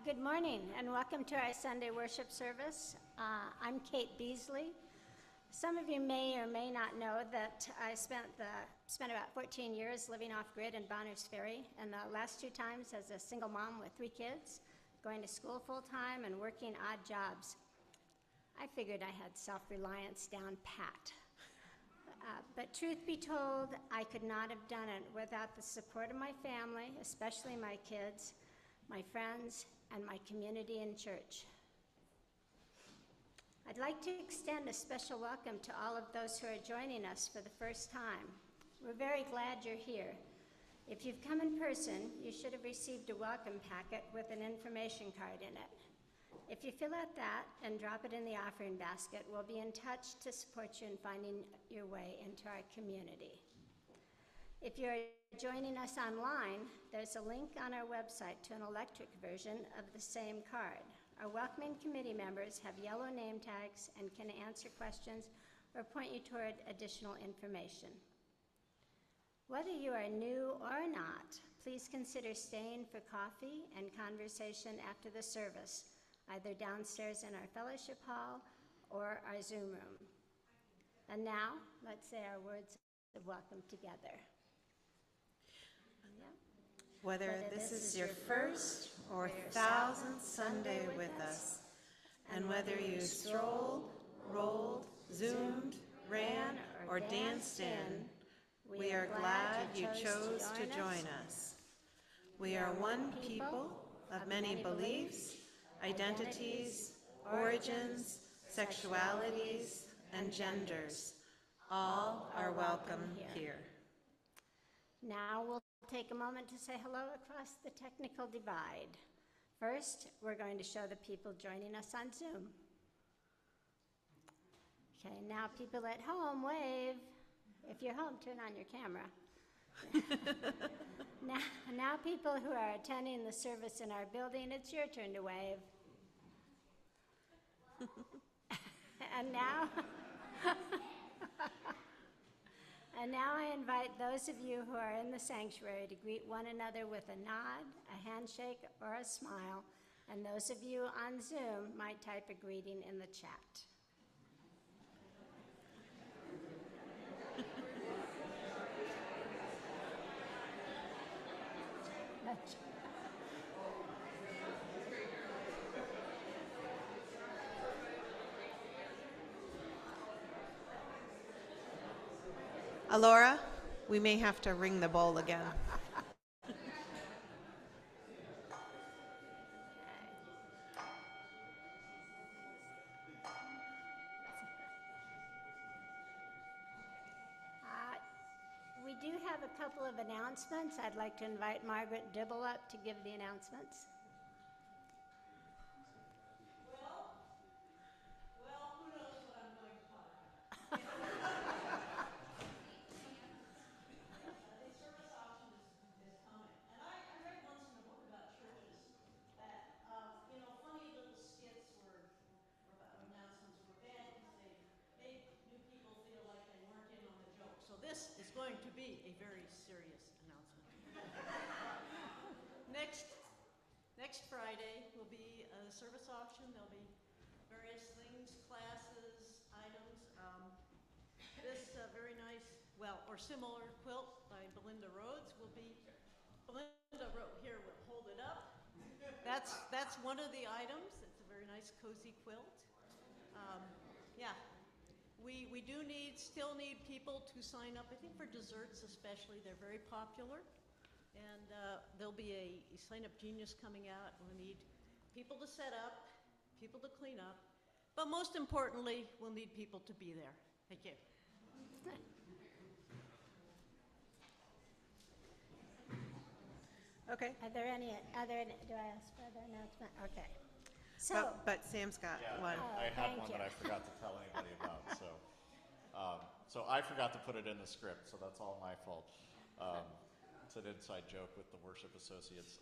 Good morning and welcome to our Sunday worship service. I'm Kate Beasley. Some of you may or may not know that I spent about 14 years living off-grid in Bonners Ferry, and the last 2 times as a single mom with 3 kids, going to school full-time and working odd jobs. I figured I had self-reliance down pat. But truth be told, I could not have done it without the support of my family, especially my kids, my friends, and my community and church. I'd like to extend a special welcome to all of those who are joining us for the first time. We're very glad you're here. If you've come in person, you should have received a welcome packet with an information card in it. If you fill out that and drop it in the offering basket, we'll be in touch to support you in finding your way into our community. If you're joining us online, there's a link on our website to an electric version of the same card. Our welcoming committee members have yellow name tags and can answer questions or point you toward additional information. Whether you are new or not, please consider staying for coffee and conversation after the service, either downstairs in our fellowship hall or our Zoom room. And now, let's say our words of welcome together. Whether this is your first or 1000th Sunday with us, and whether you strolled, rolled, zoomed, ran, or danced in, we are glad you chose to join us. We are one people of many beliefs, identities, origins, sexualities, and genders. All are welcome here. Now we'll take a moment to say hello across the technical divide. First, we're going to show the people joining us on Zoom. Okay, now people at home, wave. If you're home, turn on your camera. now people who are attending the service in our building, it's your turn to wave. And now I invite those of you who are in the sanctuary to greet one another with a nod, a handshake, or a smile. And those of you on Zoom might type a greeting in the chat. Alora, we may have to ring the bowl again. We do have a couple of announcements. I'd like to invite Margaret Dibble up to give the announcements. Well, who knows what I'm going to talk about? The service option is coming. And I read once in a book about churches that, funny little skits were announcements were bad because they made new people feel like they weren't in on the joke. So this is going to be a very serious announcement. Next Friday will be a service auction. There'll be various things, classes, items. This very nice, or similar quilt by Belinda Rhodes will be, Belinda wrote here, will hold it up. That's one of the items. It's a very nice cozy quilt. We do still need people to sign up, I think for desserts especially. They're very popular. And there'll be a Sign Up Genius coming out. We'll need people to set up, people to clean up, but most importantly, we'll need people to be there. Thank you. Okay. Are there any other, do I ask for other announcement? Okay. So, but Sam's got one. I had one that I forgot to tell anybody about. So I forgot to put it in the script, so that's all my fault. It's an inside joke with the worship associates.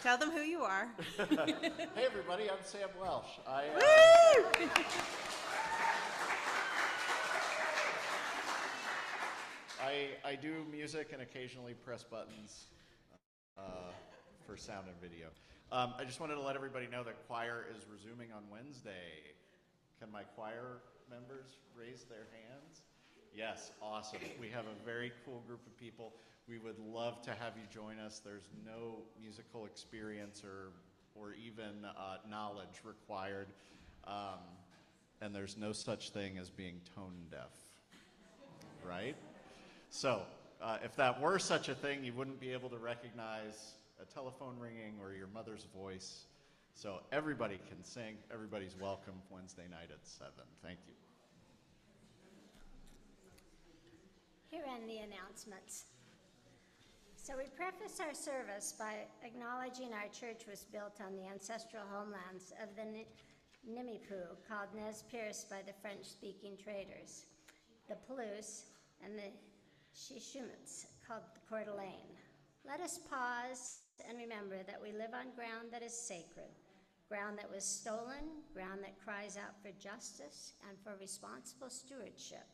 Tell them who you are. Hey everybody, I'm Sam Welsh. I do music and occasionally press buttons for sound and video. I just wanted to let everybody know that choir is resuming on Wednesday. Can my choir members raise their hands? Yes, awesome. We have a very cool group of people. We would love to have you join us. There's no musical experience or even knowledge required. And there's no such thing as being tone deaf, right? So if that were such a thing, you wouldn't be able to recognize a telephone ringing or your mother's voice. So everybody can sing. Everybody's welcome Wednesday night at 7. Thank you. Here end the announcements. So we preface our service by acknowledging our church was built on the ancestral homelands of the Nimipu, called Nez Perce by the French-speaking traders, the Palouse, and the Shishumets, called the Coeur d'Alene. Let us pause and remember that we live on ground that is sacred, ground that was stolen, ground that cries out for justice and for responsible stewardship.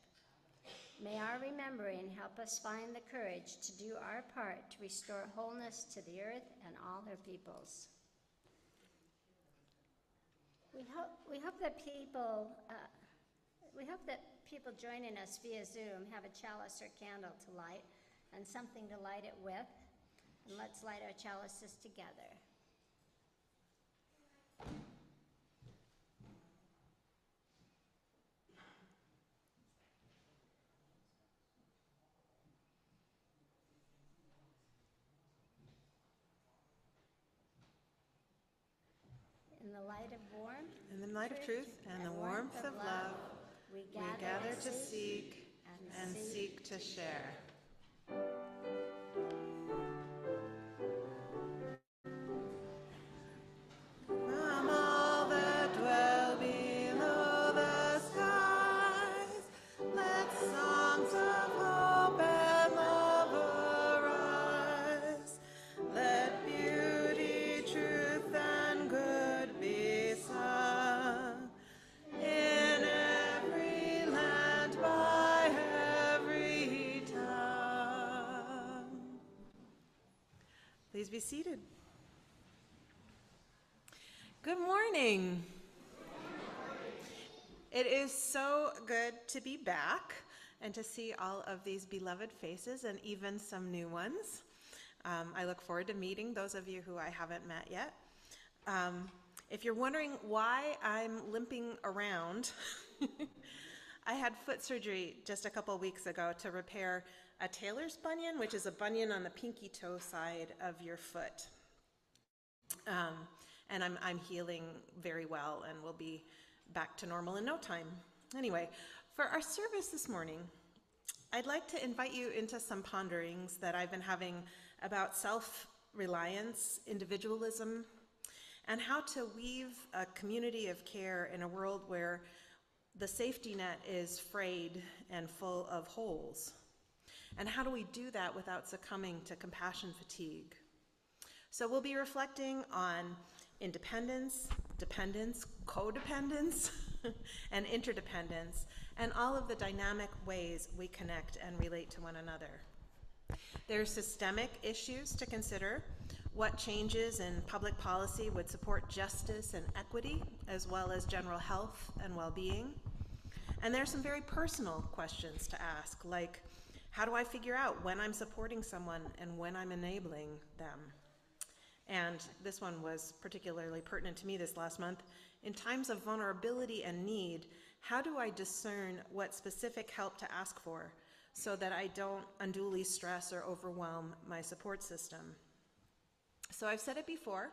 May our remembering help us find the courage to do our part to restore wholeness to the earth and all her peoples. We hope that people joining us via Zoom have a chalice or candle to light and something to light it with. And let's light our chalices together. In the light of warmth, In the light of truth and the warmth of love, we gather to seek and seek to share. From all that dwell below the skies, let songs of hope and love arise. Let beauty, truth, and good be sung in every land, by every tongue. Please be seated. Good morning. It is so good to be back and to see all of these beloved faces and even some new ones. I look forward to meeting those of you who I haven't met yet. If you're wondering why I'm limping around, I had foot surgery just a couple weeks ago to repair a tailor's bunion, which is a bunion on the pinky toe side of your foot. And I'm healing very well and will be back to normal in no time. Anyway, for our service this morning, I'd like to invite you into some ponderings that I've been having about self-reliance, individualism, and how to weave a community of care in a world where the safety net is frayed and full of holes. And how do we do that without succumbing to compassion fatigue? So we'll be reflecting on independence, dependence, codependence, and interdependence, and all of the dynamic ways we connect and relate to one another. There are systemic issues to consider. What changes in public policy would support justice and equity, as well as general health and well-being? And there are some very personal questions to ask, like, how do I figure out when I'm supporting someone and when I'm enabling them? And this one was particularly pertinent to me this last month. In times of vulnerability and need, how do I discern what specific help to ask for so that I don't unduly stress or overwhelm my support system? So I've said it before,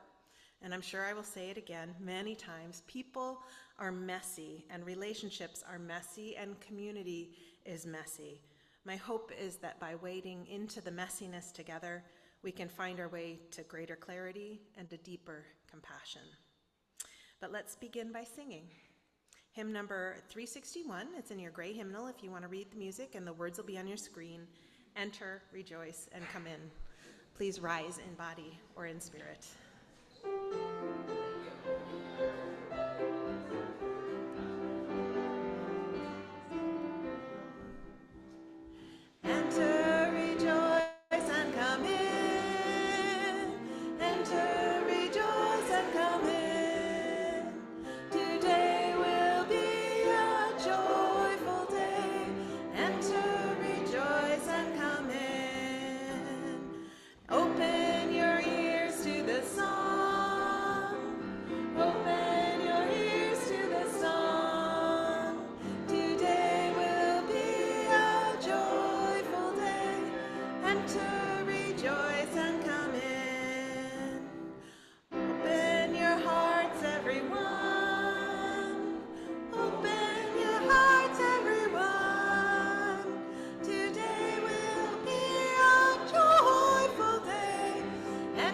and I'm sure I will say it again many times. People are messy, and relationships are messy, and community is messy. My hope is that by wading into the messiness together, we can find our way to greater clarity and to deeper compassion. But let's begin by singing. Hymn number 361, it's in your gray hymnal if you want to read the music, and the words will be on your screen. Enter, rejoice, and come in. Please rise in body or in spirit. Enter, rejoice, and come in. Enter, rejoice.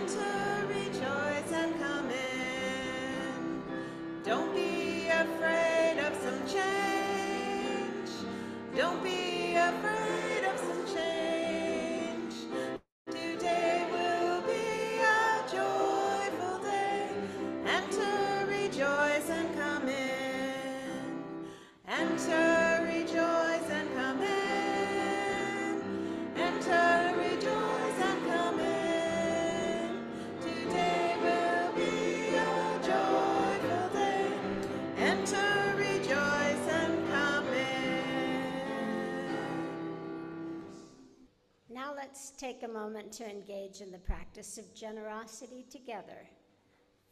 Enter, rejoice, and come in. Don't be afraid of some change. Don't be afraid of some change. Today will be a joyful day. Enter, rejoice, and come in. Enter, rejoice, and come in. Enter, rejoice, and come in. Today will be a joyful day. Enter, rejoice, and come in. Now let's take a moment to engage in the practice of generosity together.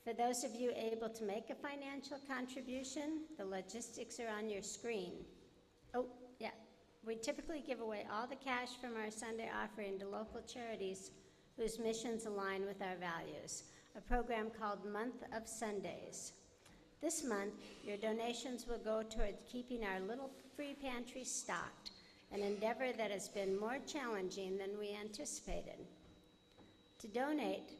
For those of you able to make a financial contribution, the logistics are on your screen. Oh, yeah. We typically give away all the cash from our Sunday offering to local charities whose missions align with our values, a program called Month of Sundays. This month, your donations will go toward keeping our little free pantry stocked, an endeavor that has been more challenging than we anticipated. To donate,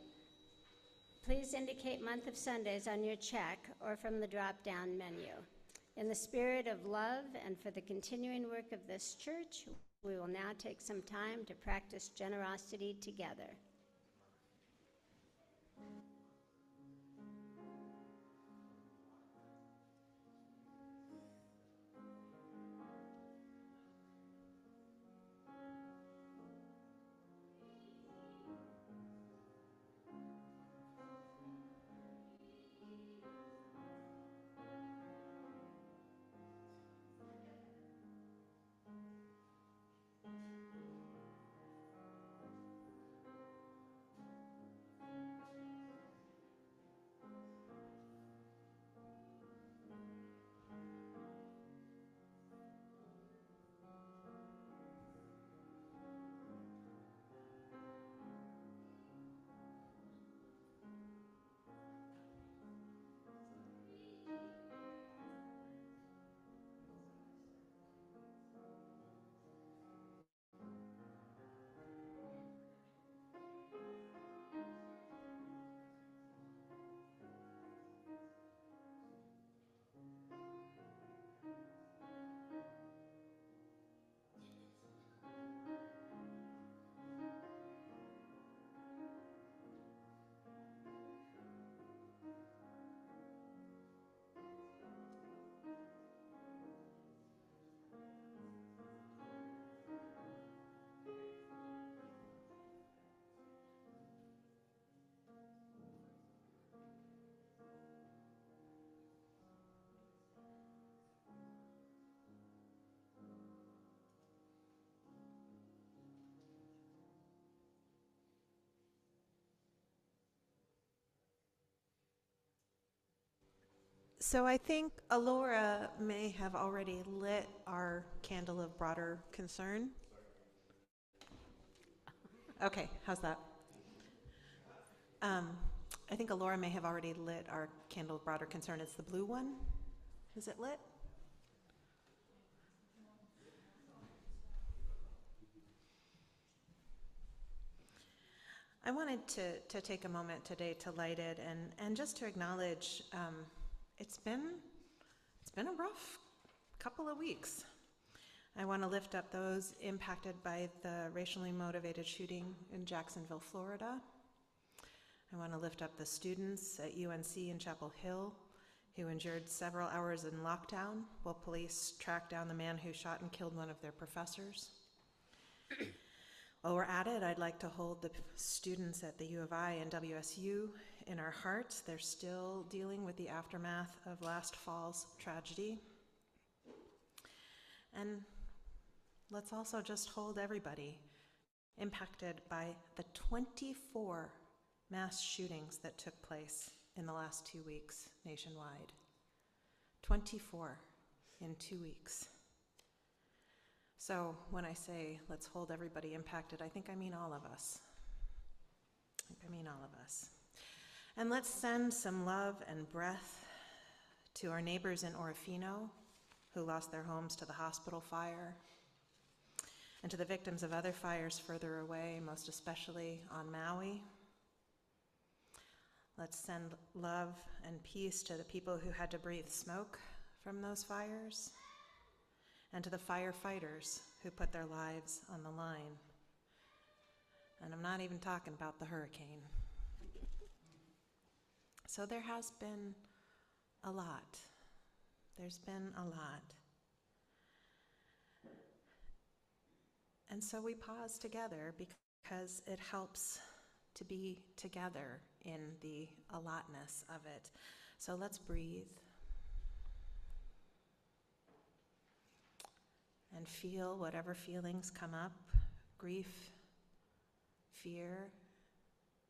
please indicate Month of Sundays on your check or from the drop-down menu. In the spirit of love and for the continuing work of this church, we will now take some time to practice generosity together. So I think Alora may have already lit our candle of broader concern. Okay, how's that? I think Alora may have already lit our candle of broader concern. It's the blue one. Is it lit? I wanted to take a moment today to light it and just to acknowledge it's been a rough couple of weeks. I want to lift up those impacted by the racially motivated shooting in Jacksonville, Florida. I want to lift up the students at UNC in Chapel Hill who endured several hours in lockdown while police tracked down the man who shot and killed one of their professors. While we're at it, I'd like to hold the students at the U of I and WSU in our hearts. They're still dealing with the aftermath of last fall's tragedy. And let's also just hold everybody impacted by the 24 mass shootings that took place in the last 2 weeks nationwide. 24 in 2 weeks. So when I say let's hold everybody impacted, I think I mean all of us. I mean all of us. And let's send some love and breath to our neighbors in Orofino who lost their homes to the hospital fire, and to the victims of other fires further away, most especially on Maui. Let's send love and peace to the people who had to breathe smoke from those fires, and to the firefighters who put their lives on the line. And I'm not even talking about the hurricane. So there has been a lot. There's been a lot. And so we pause together because it helps to be together in the allotness of it. So let's breathe and feel whatever feelings come up: grief, fear,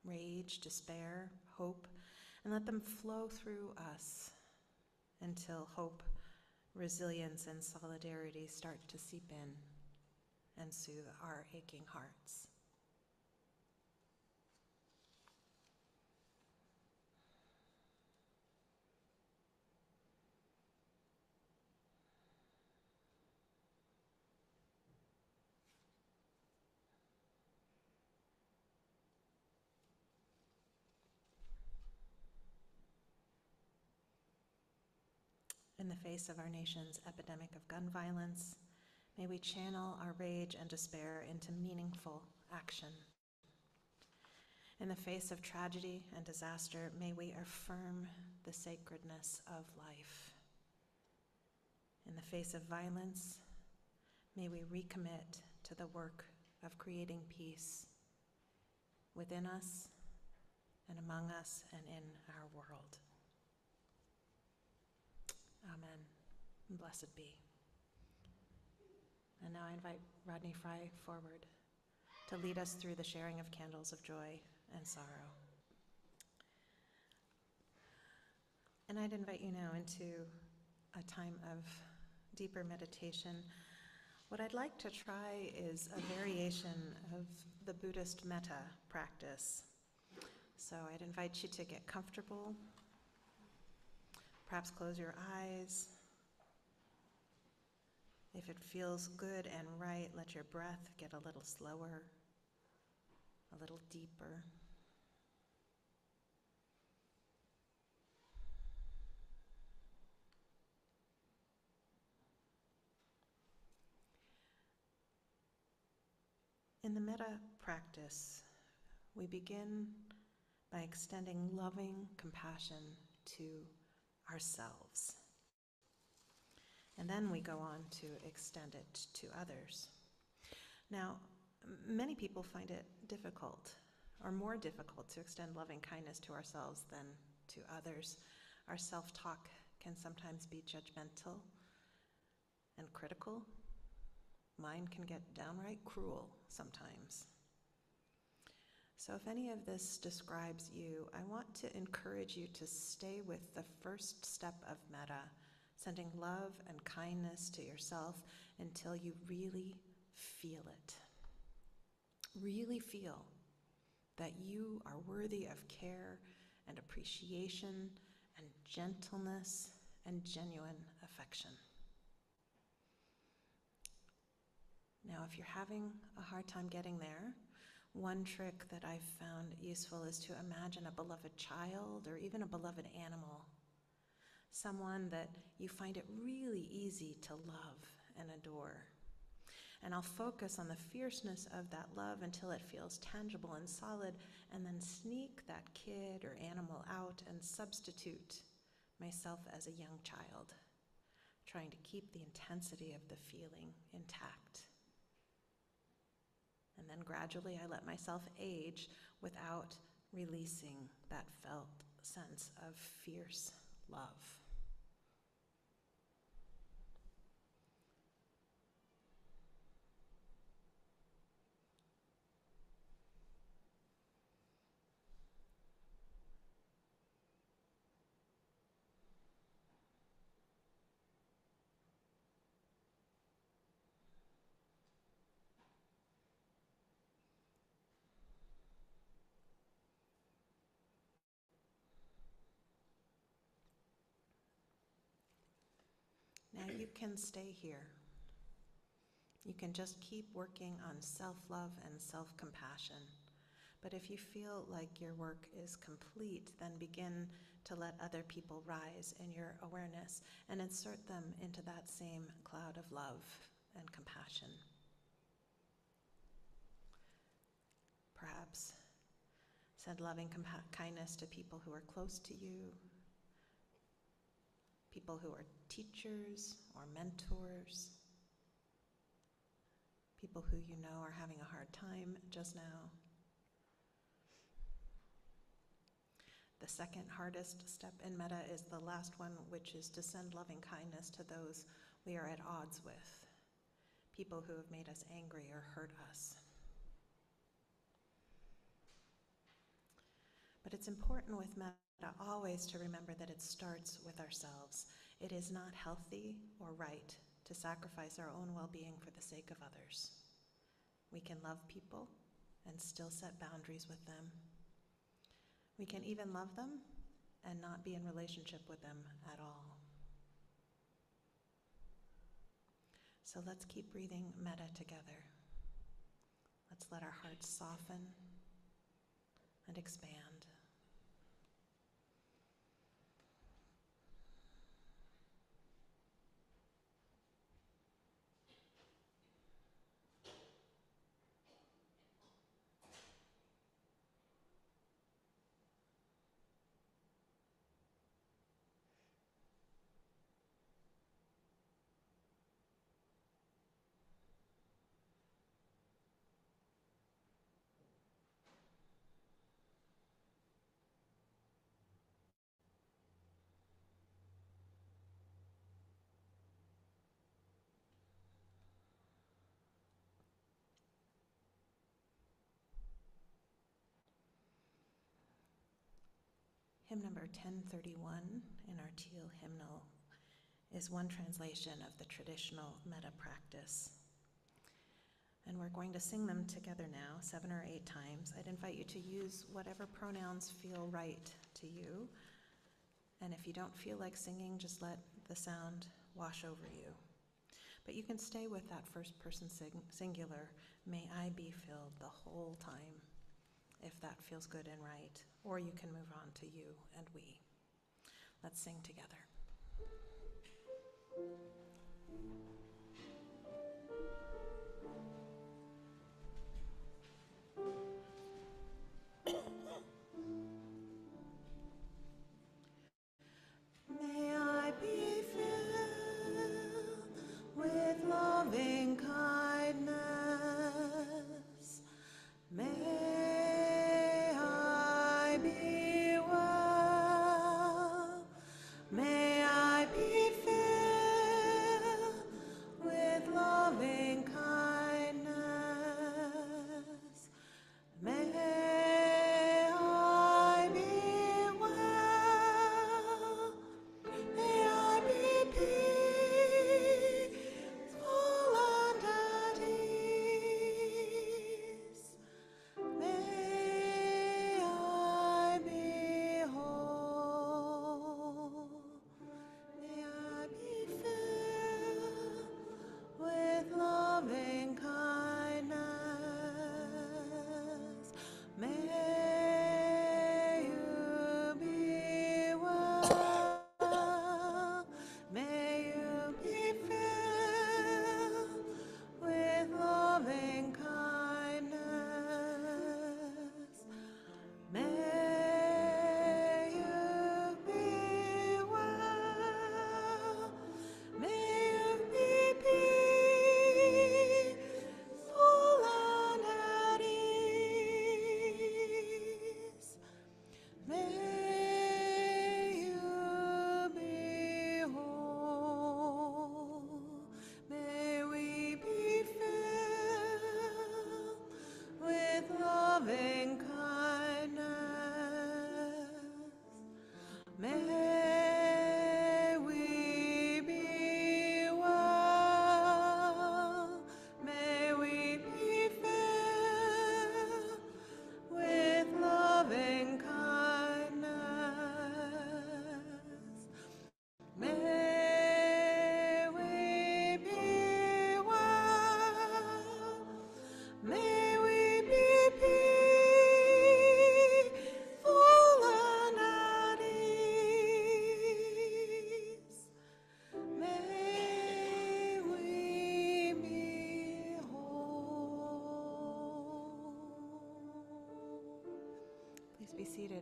rage, despair, hope, and let them flow through us until hope, resilience, and solidarity start to seep in and soothe our aching hearts. In the face of our nation's epidemic of gun violence, may we channel our rage and despair into meaningful action. In the face of tragedy and disaster, may we affirm the sacredness of life. In the face of violence, may we recommit to the work of creating peace within us and among us and in our world. Amen, and blessed be. And now I invite Rodney Fry forward to lead us through the sharing of candles of joy and sorrow. And I'd invite you now into a time of deeper meditation. What I'd like to try is a variation of the Buddhist metta practice. So I'd invite you to get comfortable. Perhaps close your eyes. If it feels good and right, let your breath get a little slower, a little deeper. In the metta practice, we begin by extending loving compassion to ourselves. And then we go on to extend it to others. Now, many people find it difficult, or more difficult, to extend loving kindness to ourselves than to others. Our self-talk can sometimes be judgmental and critical. Mine can get downright cruel sometimes. So if any of this describes you, I want to encourage you to stay with the first step of metta, sending love and kindness to yourself until you really feel it. Really feel that you are worthy of care and appreciation and gentleness and genuine affection. Now, if you're having a hard time getting there, one trick that I've found useful is to imagine a beloved child or even a beloved animal, someone that you find it really easy to love and adore. And I'll focus on the fierceness of that love until it feels tangible and solid, and then sneak that kid or animal out and substitute myself as a young child, trying to keep the intensity of the feeling intact. And then gradually I let myself age without releasing that felt sense of fierce love. Now you can stay here. You can just keep working on self-love and self-compassion. But if you feel like your work is complete, then begin to let other people rise in your awareness and insert them into that same cloud of love and compassion. Perhaps send loving kindness to people who are close to you, people who are teachers or mentors, people who you know are having a hard time just now. The second hardest step in metta is the last one, which is to send loving kindness to those we are at odds with, people who have made us angry or hurt us. But it's important with metta always to remember that it starts with ourselves. It is not healthy or right to sacrifice our own well-being for the sake of others. We can love people and still set boundaries with them. We can even love them and not be in relationship with them at all. So let's keep breathing metta together. Let's let our hearts soften and expand. Hymn number 1031 in our teal hymnal is one translation of the traditional metta practice. And we're going to sing them together now, 7 or 8 times. I'd invite you to use whatever pronouns feel right to you. And if you don't feel like singing, just let the sound wash over you. But you can stay with that first person singular, may I be filled the whole time, if that feels good and right. Or you can move on to you and we. Let's sing together. May I be filled with loving kindness. May I be well. May I be filled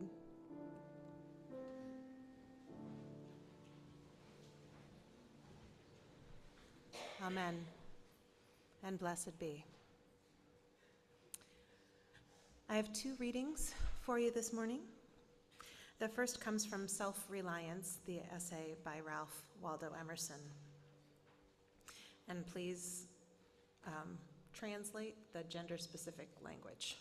started. Amen, and blessed be. I have two readings for you this morning. The first comes from Self-Reliance, the essay by Ralph Waldo Emerson. And please translate the gender-specific language.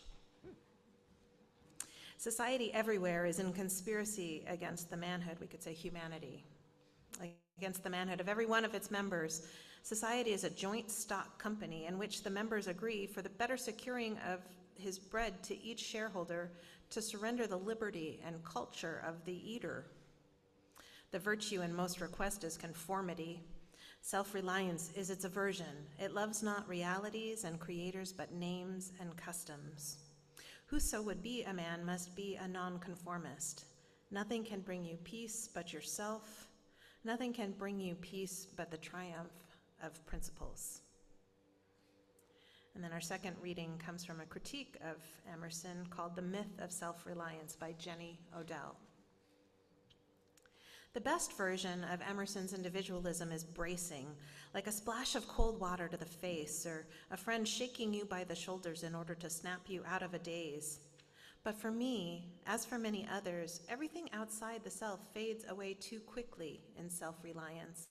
Society everywhere is in conspiracy against the manhood, we could say humanity, against the manhood of every one of its members. Society is a joint stock company in which the members agree for the better securing of his bread to each shareholder to surrender the liberty and culture of the eater. The virtue in most request is conformity. Self-reliance is its aversion. It loves not realities and creators, but names and customs. Whoso would be a man must be a nonconformist. Nothing can bring you peace but yourself. Nothing can bring you peace but the triumph of principles. And then our second reading comes from a critique of Emerson called The Myth of Self-Reliance by Jenny Odell. The best version of Emerson's individualism is bracing, like a splash of cold water to the face, or a friend shaking you by the shoulders in order to snap you out of a daze. But for me, as for many others, everything outside the self fades away too quickly in self-reliance.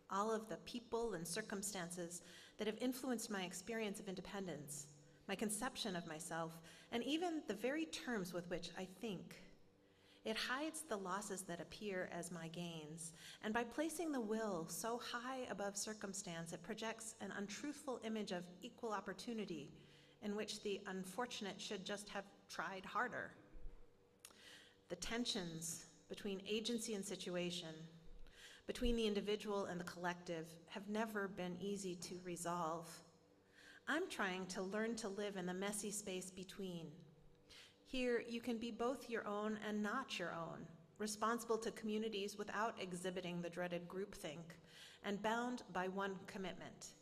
All of the people and circumstances that have influenced my experience of independence, my conception of myself, and even the very terms with which I think. It hides the losses that appear as my gains, and by placing the will so high above circumstance, it projects an untruthful image of equal opportunity in which the unfortunate should just have tried harder. The tensions between agency and situation, between the individual and the collective, have never been easy to resolve. I'm trying to learn to live in the messy space between. Here, you can be both your own and not your own, responsible to communities without exhibiting the dreaded groupthink, and bound by one commitment: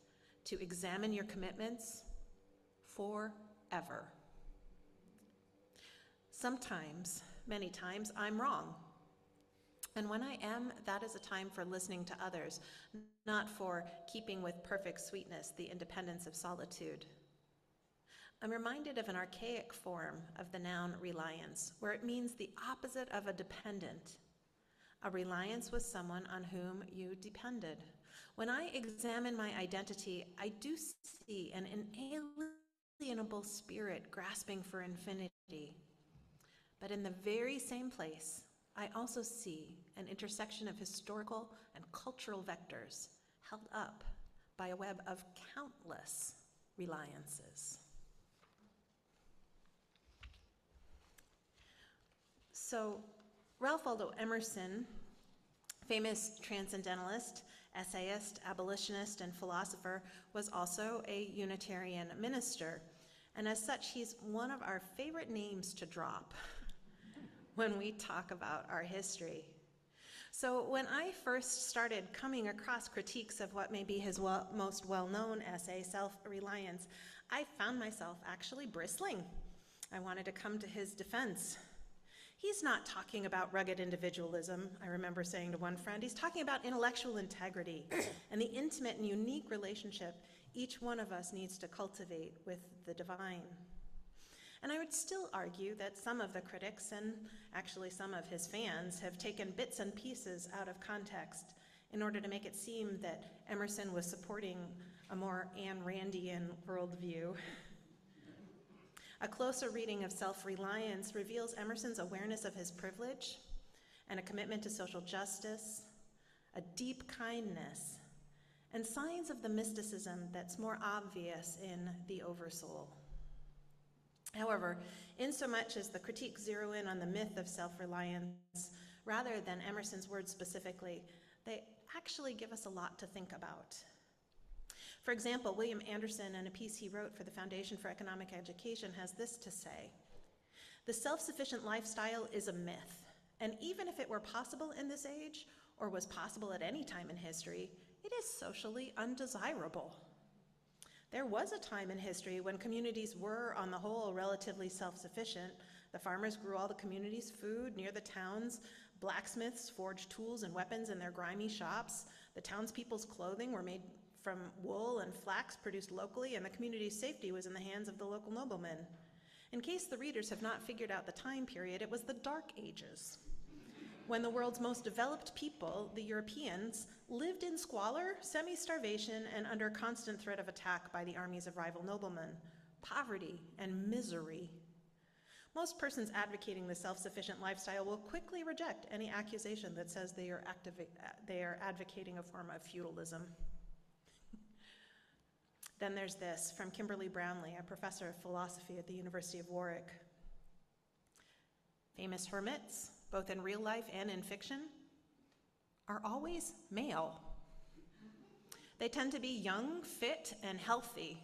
to examine your commitments forever. Sometimes, many times, I'm wrong. And when I am, that is a time for listening to others, not for keeping with perfect sweetness the independence of solitude. I'm reminded of an archaic form of the noun reliance, where it means the opposite of a dependent. A reliance was someone on whom you depended. When I examine my identity, I do see an inalienable spirit grasping for infinity. But in the very same place, I also see an intersection of historical and cultural vectors held up by a web of countless reliances. So, Ralph Waldo Emerson, famous transcendentalist, essayist, abolitionist, and philosopher, was also a Unitarian minister. And as such, he's one of our favorite names to drop when we talk about our history. So when I first started coming across critiques of what may be his most well-known essay, Self-Reliance, I found myself actually bristling. I wanted to come to his defense. He's not talking about rugged individualism, I remember saying to one friend. He's talking about intellectual integrity and the intimate and unique relationship each one of us needs to cultivate with the divine. And I would still argue that some of the critics, and actually some of his fans, have taken bits and pieces out of context in order to make it seem that Emerson was supporting a more Ayn Randian worldview. A closer reading of Self-Reliance reveals Emerson's awareness of his privilege and a commitment to social justice, a deep kindness, and signs of the mysticism that's more obvious in the Oversoul. However, insomuch as the critiques zero in on the myth of self-reliance, rather than Emerson's words specifically, they actually give us a lot to think about. For example, William Anderson, in a piece he wrote for the Foundation for Economic Education, has this to say: "The self-sufficient lifestyle is a myth, and even if it were possible in this age, or was possible at any time in history, it is socially undesirable. There was a time in history when communities were, on the whole, relatively self-sufficient, The farmers grew all the community's food near the towns. Blacksmiths forged tools and weapons in their grimy shops. The townspeople's clothing were made from wool and flax produced locally, and the community's safety was in the hands of the local noblemen. In case the readers have not figured out the time period, it was the Dark Ages, when the world's most developed people, the Europeans, lived in squalor, semi-starvation, and under constant threat of attack by the armies of rival noblemen, poverty and misery. Most persons advocating the self-sufficient lifestyle will quickly reject any accusation that says they are advocating a form of feudalism. Then there's this from Kimberly Brownlee, a professor of philosophy at the University of Warwick. Famous hermits, both in real life and in fiction, are always male. They tend to be young, fit, and healthy.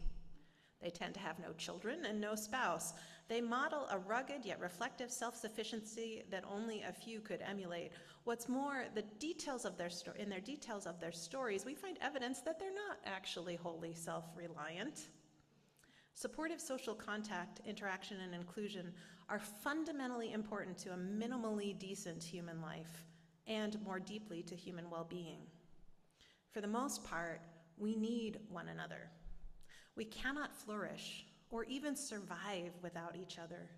They tend to have no children and no spouse. They model a rugged yet reflective self-sufficiency that only a few could emulate. What's more, in their details of their stories, we find evidence that they're not actually wholly self-reliant. Supportive social contact, interaction, and inclusion are fundamentally important to a minimally decent human life and more deeply to human well-being. For the most part, we need one another. We cannot flourish or even survive without each other.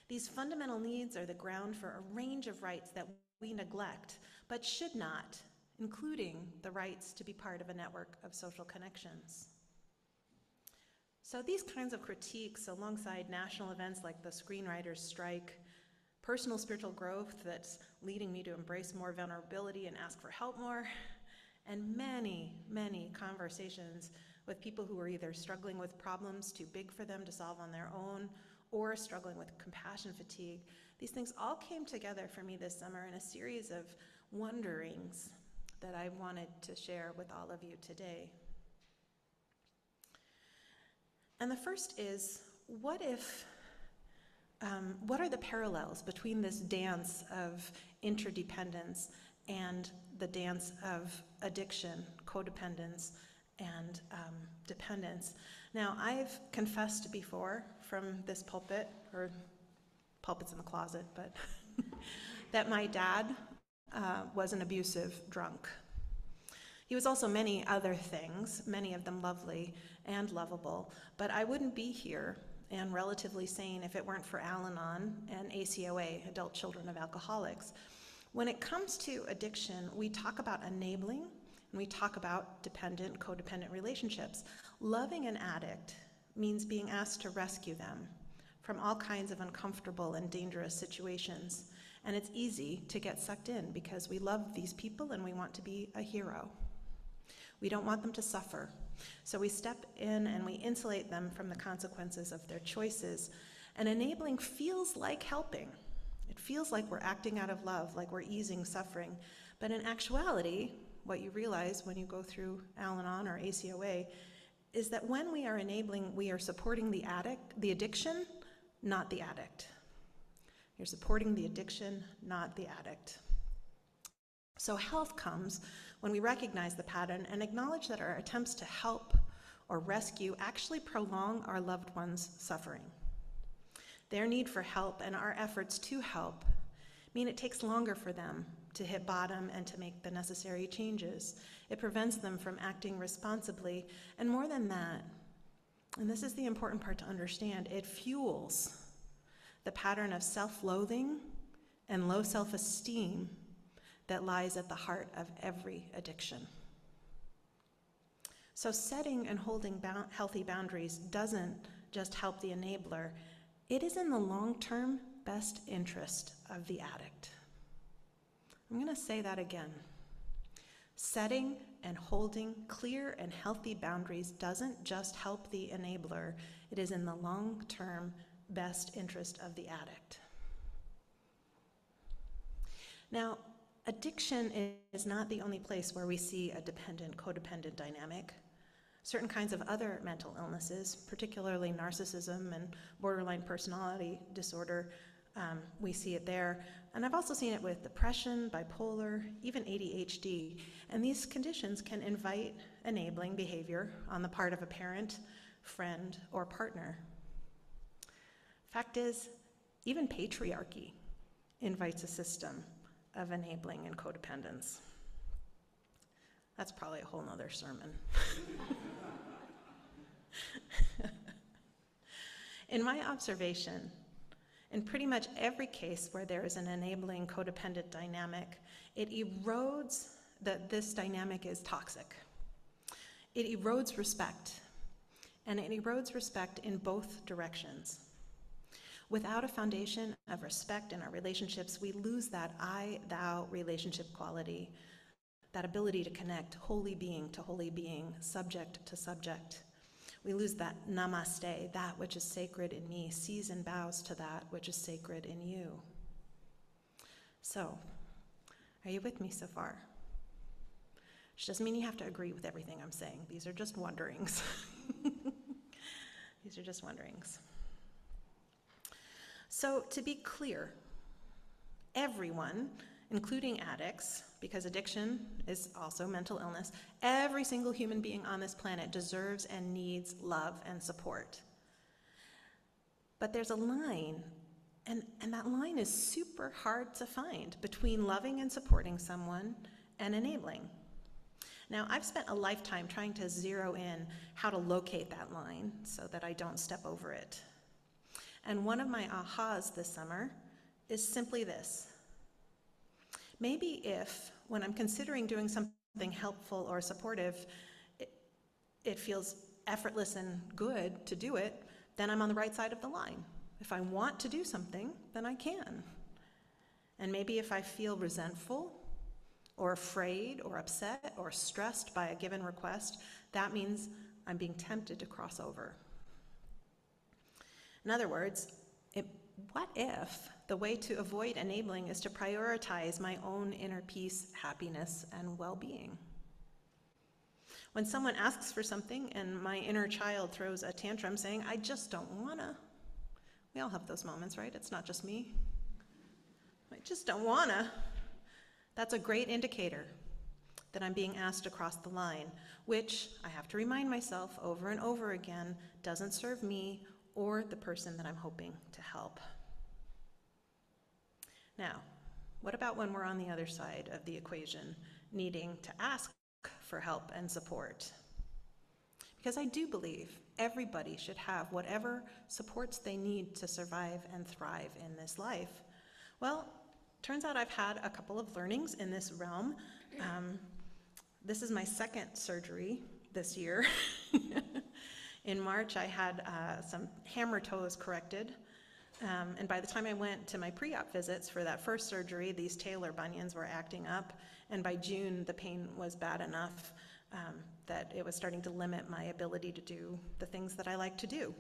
These fundamental needs are the ground for a range of rights that we neglect, but should not, including the rights to be part of a network of social connections. So these kinds of critiques, alongside national events like the screenwriters' strike, personal spiritual growth that's leading me to embrace more vulnerability and ask for help more, and many, many conversations with people who are either struggling with problems too big for them to solve on their own or struggling with compassion fatigue. These things all came together for me this summer in a series of wonderings that I wanted to share with all of you today. And the first is, what are the parallels between this dance of interdependence and the dance of addiction, codependence, and dependence? Now, I've confessed before from this pulpit, or pulpit's in the closet, but that my dad was an abusive drunk. He was also many other things, many of them lovely and lovable, but I wouldn't be here and relatively sane if it weren't for Al-Anon and ACOA, Adult Children of Alcoholics. When it comes to addiction, we talk about enabling, and we talk about dependent, codependent relationships. Loving an addict means being asked to rescue them from all kinds of uncomfortable and dangerous situations. And it's easy to get sucked in because we love these people and we want to be a hero. We don't want them to suffer. So we step in and we insulate them from the consequences of their choices. And enabling feels like helping. It feels like we're acting out of love, like we're easing suffering. But in actuality, what you realize when you go through Al-Anon or ACOA is that when we are enabling, we are supporting the addiction, not the addict. You're supporting the addiction, not the addict. So health comes when we recognize the pattern and acknowledge that our attempts to help or rescue actually prolong our loved ones' suffering. Their need for help and our efforts to help mean it takes longer for them to hit bottom and to make the necessary changes. It prevents them from acting responsibly, and more than that, and this is the important part to understand, it fuels the pattern of self-loathing and low self-esteem that lies at the heart of every addiction. So setting and holding healthy boundaries doesn't just help the enabler, it is in the long-term best interest of the addict. I'm going to say that again. Setting and holding clear and healthy boundaries doesn't just help the enabler, it is in the long-term best interest of the addict. Now, addiction is not the only place where we see a dependent-codependent dynamic. Certain kinds of other mental illnesses, particularly narcissism and borderline personality disorder, we see it there. And I've also seen it with depression, bipolar, even ADHD. And these conditions can invite enabling behavior on the part of a parent, friend, or partner. Fact is, Even patriarchy invites a system of enabling and codependence. That's probably a whole nother sermon. In my observation, in pretty much every case where there is an enabling codependent dynamic, it erodes that this dynamic is toxic. It erodes respect, and it erodes respect in both directions. Without a foundation of respect in our relationships, we lose that I-thou relationship quality, that ability to connect holy being to holy being, subject to subject. We lose that namaste, that which is sacred in me, sees and bows to that which is sacred in you. So, are you with me so far? Which doesn't mean you have to agree with everything I'm saying. These are just wonderings. These are just wonderings. So, to be clear, everyone, including addicts, because addiction is also mental illness, every single human being on this planet deserves and needs love and support. But there's a line, and that line is super hard to find between loving and supporting someone and enabling. Now, I've spent a lifetime trying to zero in how to locate that line so that I don't step over it. And one of my ahas this summer is simply this. Maybe if, when I'm considering doing something helpful or supportive, it feels effortless and good to do it, then I'm on the right side of the line. If I want to do something, then I can. And maybe if I feel resentful or afraid or upset or stressed by a given request, that means I'm being tempted to cross over. In other words, what if the way to avoid enabling is to prioritize my own inner peace, happiness, and well-being? When someone asks for something and my inner child throws a tantrum saying, I just don't wanna. We all have those moments, right? It's not just me. I just don't wanna. That's a great indicator that I'm being asked to cross the line, which I have to remind myself over and over again doesn't serve me or the person that I'm hoping to help. Now, what about when we're on the other side of the equation, needing to ask for help and support? Because I do believe everybody should have whatever supports they need to survive and thrive in this life. Well, turns out I've had a couple of learnings in this realm. This is my second surgery this year. In March, I had some hammer toes corrected. And by the time I went to my pre-op visits for that first surgery, these talar bunions were acting up. And by June, the pain was bad enough that it was starting to limit my ability to do the things that I like to do.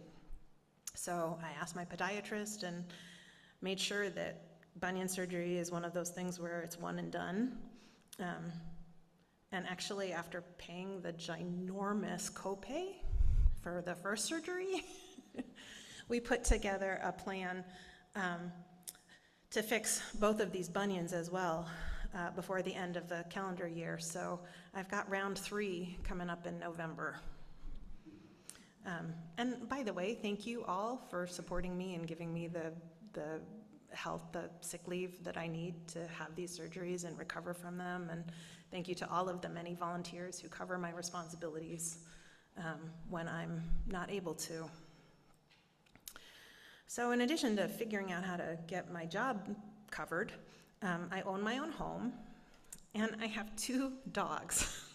So I asked my podiatrist and made sure that bunion surgery is one of those things where it's one and done. And actually, after paying the ginormous copay for the first surgery, we put together a plan to fix both of these bunions as well before the end of the calendar year. So I've got round 3 coming up in November. And by the way, thank you all for supporting me and giving me the health, the sick leave that I need to have these surgeries and recover from them. And thank you to all of the many volunteers who cover my responsibilities when I'm not able to. So in addition to figuring out how to get my job covered, I own my own home, and I have 2 dogs,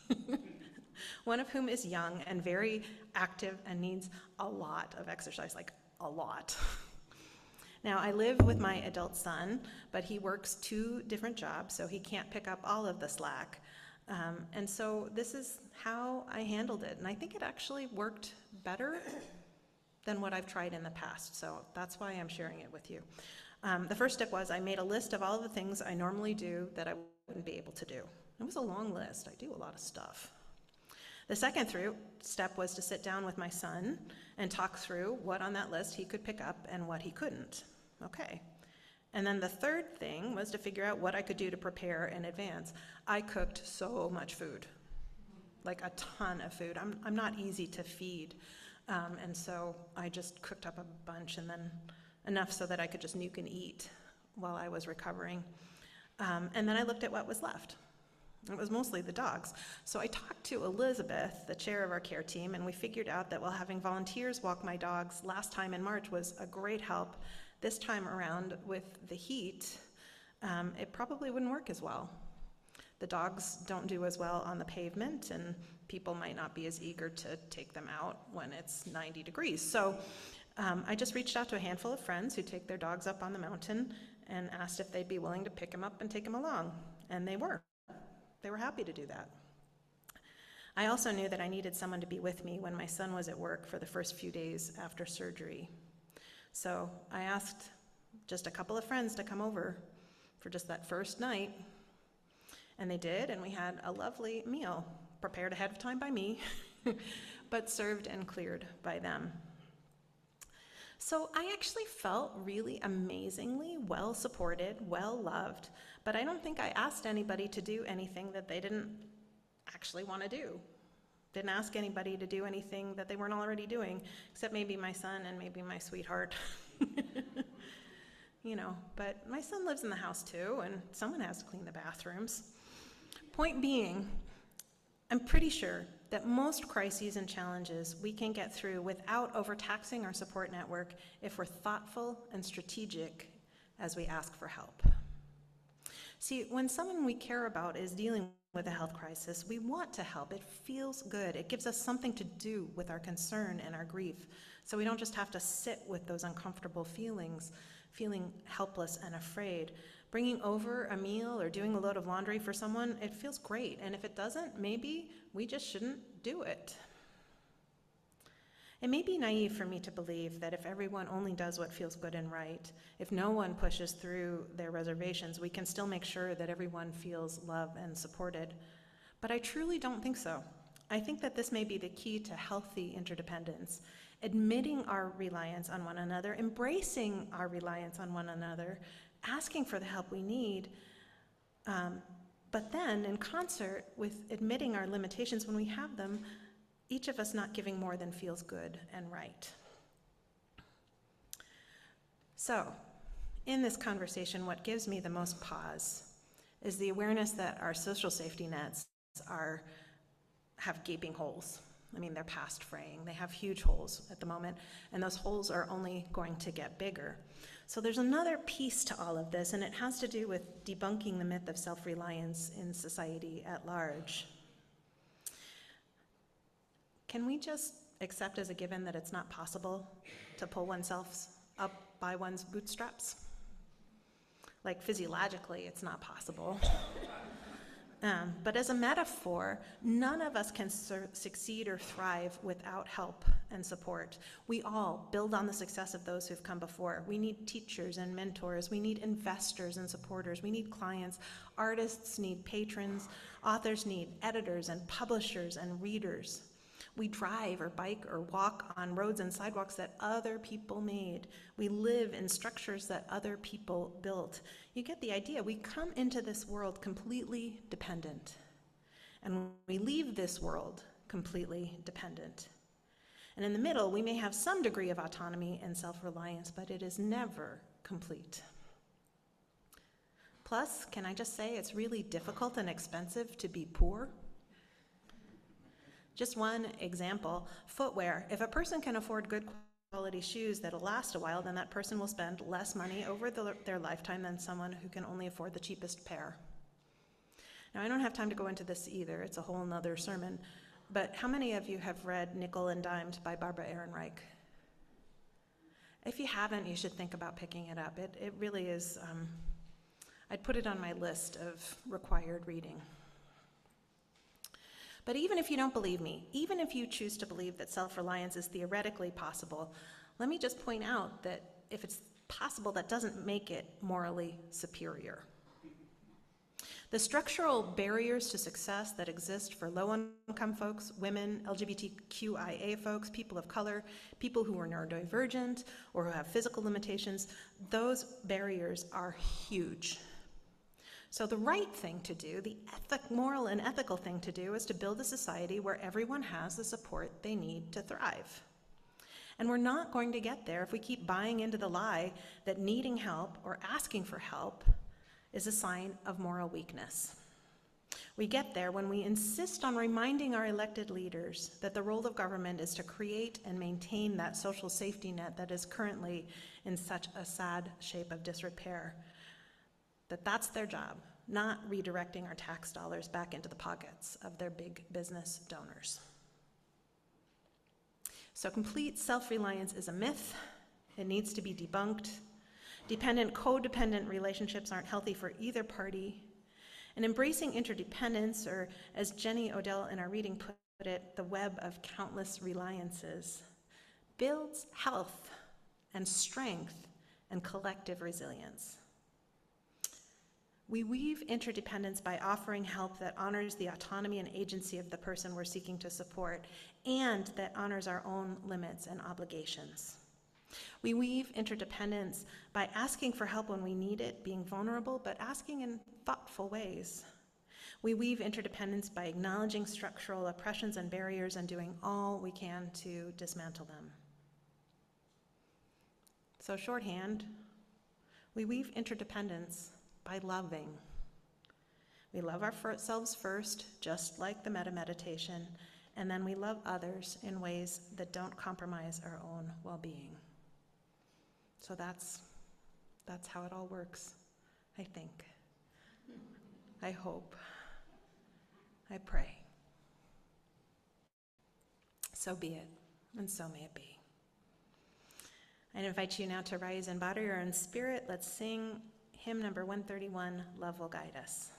one of whom is young and very active and needs a lot of exercise, like a lot. Now, I live with my adult son, but he works 2 different jobs, so he can't pick up all of the slack. And so this is how I handled it, and I think it actually worked better than what I've tried in the past, so that's why I'm sharing it with you. The first step was I made a list of all the things I normally do that I wouldn't be able to do. It was a long list. I do a lot of stuff. The second step was to sit down with my son and talk through what on that list he could pick up and what he couldn't. Okay. And then the third thing was to figure out what I could do to prepare in advance. I cooked so much food, like a ton of food. I'm not easy to feed. And so I just cooked up a bunch and then enough so that I could just nuke and eat while I was recovering. And then I looked at what was left. It was mostly the dogs. So I talked to Elizabeth, the chair of our care team, and we figured out that while having volunteers walk my dogs last time in March was a great help, this time around with the heat, it probably wouldn't work as well. The dogs don't do as well on the pavement, and people might not be as eager to take them out when it's 90 degrees. So I just reached out to a handful of friends who take their dogs up on the mountain and asked if they'd be willing to pick them up and take them along, and they were. They were happy to do that. I also knew that I needed someone to be with me when my son was at work for the first few days after surgery. So I asked just a couple of friends to come over for just that first night, and they did, and we had a lovely meal, prepared ahead of time by me, but served and cleared by them. So I actually felt really amazingly well supported, well loved, but I don't think I asked anybody to do anything that they didn't actually want to do. Didn't ask anybody to do anything that they weren't already doing, except maybe my son and maybe my sweetheart. But my son lives in the house too, and someone has to clean the bathrooms. Point being, I'm pretty sure that most crises and challenges we can get through without overtaxing our support network if we're thoughtful and strategic as we ask for help. See, when someone we care about is dealing with a health crisis, we want to help. It feels good. It gives us something to do with our concern and our grief, so we don't just have to sit with those uncomfortable feelings, feeling helpless and afraid. Bringing over a meal or doing a load of laundry for someone, it feels great, and if it doesn't, maybe we just shouldn't do it. It may be naive for me to believe that if everyone only does what feels good and right, if no one pushes through their reservations, we can still make sure that everyone feels loved and supported. But I truly don't think so. I think that this may be the key to healthy interdependence, admitting our reliance on one another, embracing our reliance on one another, asking for the help we need, but then in concert with admitting our limitations when we have them, each of us not giving more than feels good and right. So, in this conversation, what gives me the most pause is the awareness that our social safety nets have gaping holes. I mean, they're past fraying. They have huge holes at the moment, and those holes are only going to get bigger. So there's another piece to all of this, and it has to do with debunking the myth of self-reliance in society at large. Can we just accept as a given that it's not possible to pull oneself up by one's bootstraps? Like, physiologically, it's not possible. But as a metaphor, none of us can succeed or thrive without help and support. We all build on the success of those who've come before. We need teachers and mentors. We need investors and supporters. We need clients. Artists need patrons. Authors need editors and publishers and readers. We drive or bike or walk on roads and sidewalks that other people made. We live in structures that other people built. You get the idea. We come into this world completely dependent, and we leave this world completely dependent. And in the middle, we may have some degree of autonomy and self-reliance, but it is never complete. Plus, can I just say it's really difficult and expensive to be poor? Just one example, footwear. If a person can afford good quality shoes that'll last a while, then that person will spend less money over their lifetime than someone who can only afford the cheapest pair. Now, I don't have time to go into this either. It's a whole nother sermon. But how many of you have read Nickel and Dimed by Barbara Ehrenreich? If you haven't, you should think about picking it up. It really is, I'd put it on my list of required reading. But even if you don't believe me, even if you choose to believe that self-reliance is theoretically possible, let me just point out that if it's possible, that doesn't make it morally superior. The structural barriers to success that exist for low-income folks, women, LGBTQIA folks, people of color, people who are neurodivergent or who have physical limitations, those barriers are huge. So the right thing to do, the moral and ethical thing to do, is to build a society where everyone has the support they need to thrive. And we're not going to get there if we keep buying into the lie that needing help or asking for help is a sign of moral weakness. We get there when we insist on reminding our elected leaders that the role of government is to create and maintain that social safety net that is currently in such a sad shape of disrepair. That's their job, not redirecting our tax dollars back into the pockets of their big business donors. So complete self-reliance is a myth. It needs to be debunked. Dependent, codependent relationships aren't healthy for either party. And embracing interdependence, or as Jenny Odell in our reading put it, the web of countless reliances, builds health and strength and collective resilience. We weave interdependence by offering help that honors the autonomy and agency of the person we're seeking to support, and that honors our own limits and obligations. We weave interdependence by asking for help when we need it, being vulnerable, but asking in thoughtful ways. We weave interdependence by acknowledging structural oppressions and barriers and doing all we can to dismantle them. So shorthand, we weave interdependence by loving. We love ourselves first, just like the meta-meditation, and then we love others in ways that don't compromise our own well-being. So that's how it all works, I think. I hope. I pray. So be it, and so may it be. I invite you now to rise in body or in spirit. Let's sing hymn number 131, Love Will Guide Us.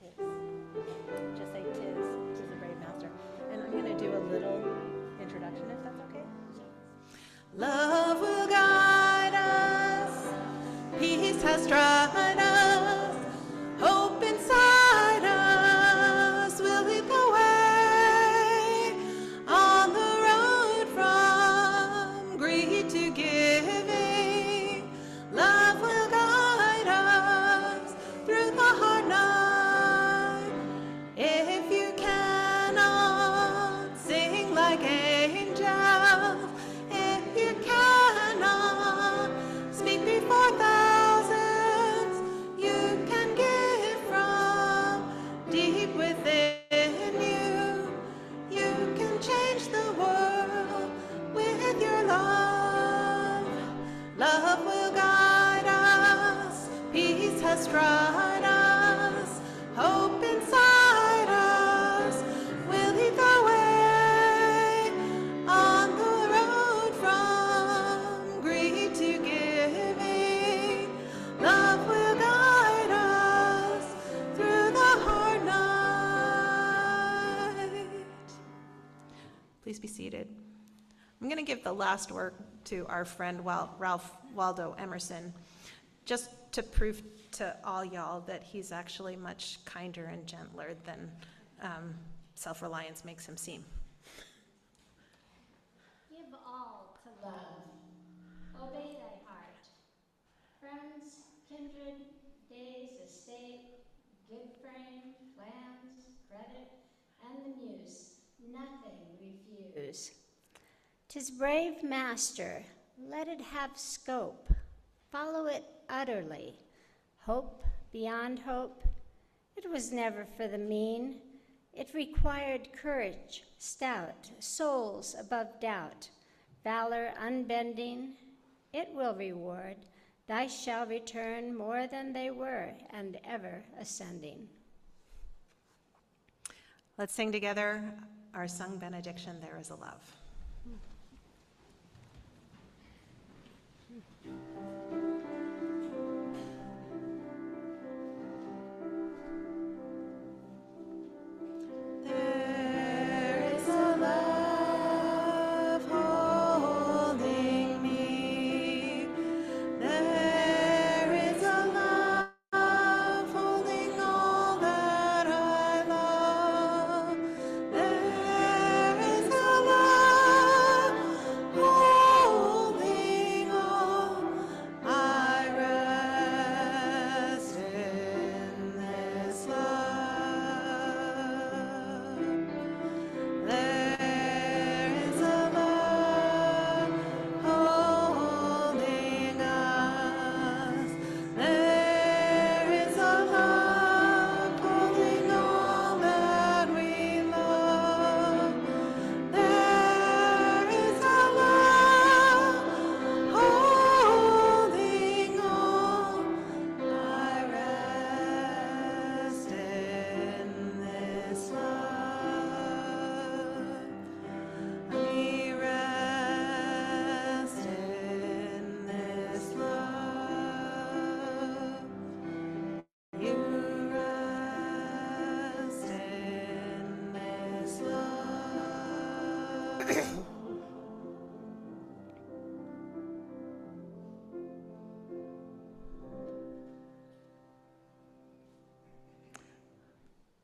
Tis. Just say tis the brave master. And I'm going to do a little introduction, if that's okay. Love will guide us, peace has dried us, hope inside us will lead the way on the road from greed to giving. Love will guide us through the hard night. If you cannot sing like angels, if you cannot speak before thousands, you can give from deep within you. You can change the world with your love. Love will guide us, peace has dried us, hope inside us will lead the way on the road from greed to giving. Love will guide us through the hard night. Please be seated. I'm going to give the last word to our friend Ralph Waldo Emerson, just to prove to all y'all that he's actually much kinder and gentler than self-reliance makes him seem. Give all to love. Obey thy heart. Friends, kindred, days, estate, good frame, plans, credit, and the muse, nothing refuse. 'Tis brave master, let it have scope. Follow it utterly. Hope beyond hope. It was never for the mean. It required courage, stout, souls above doubt, valor unbending. It will reward. Thy shall return more than they were, and ever ascending. Let's sing together our sung benediction, There is a Love. There is a love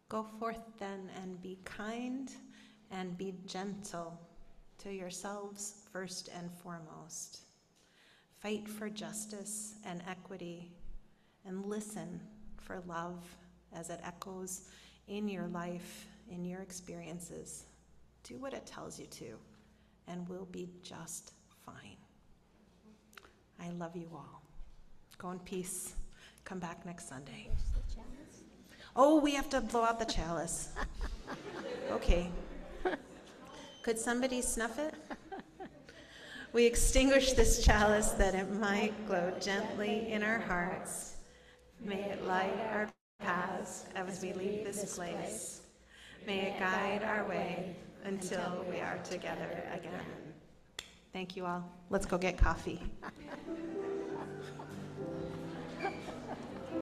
Go forth then and be kind and be gentle to yourselves first and foremost. Fight for justice and equity, and listen for love as it echoes in your life, in your experiences. Do what it tells you to, and we'll be just fine. I love you all. Go in peace. Come back next Sunday. Oh, we have to blow out the chalice. Okay. Could somebody snuff it? We extinguish this chalice that it might glow gently in our hearts. May it light our paths as we leave this place. May it guide our way until we are together again. Thank you all. Let's go get coffee.